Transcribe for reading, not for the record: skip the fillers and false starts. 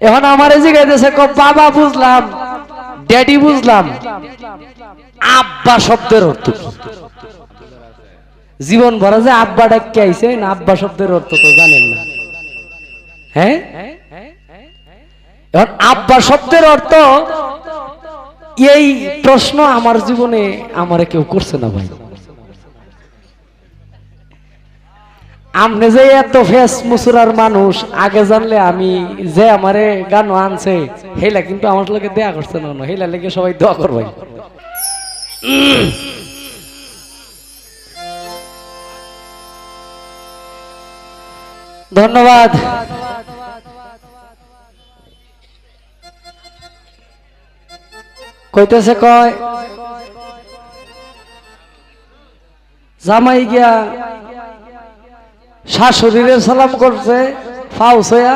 এখন আমার জিজ্ঞাসা বাবা বুঝলাম, ড্যাডি বুঝলাম, আব্বা শব্দের অর্থ কি? জীবন ভরা যে আব্বা ডাকে আইছে না, আব্বা শব্দের অর্থ তো জানেন না। হ্যাঁ, এখন আব্বা শব্দের অর্থ, এই প্রশ্ন আমার জীবনে আমারে কেউ করছে না ভাই। আমনে যে এত ফেস মুসুরার মানুষ, আগে জানলে আমি যে আমারে গান আনছে হেলা কিন্তু আমার লোকে দেয়া করছে না, হেলা লেগে সবাই দোয়া করবাই। ধন্যবাদ। কইতেছে কয় জামাই গিয়া শাশুড়িরে সালাম করছে ফাউস হইয়া,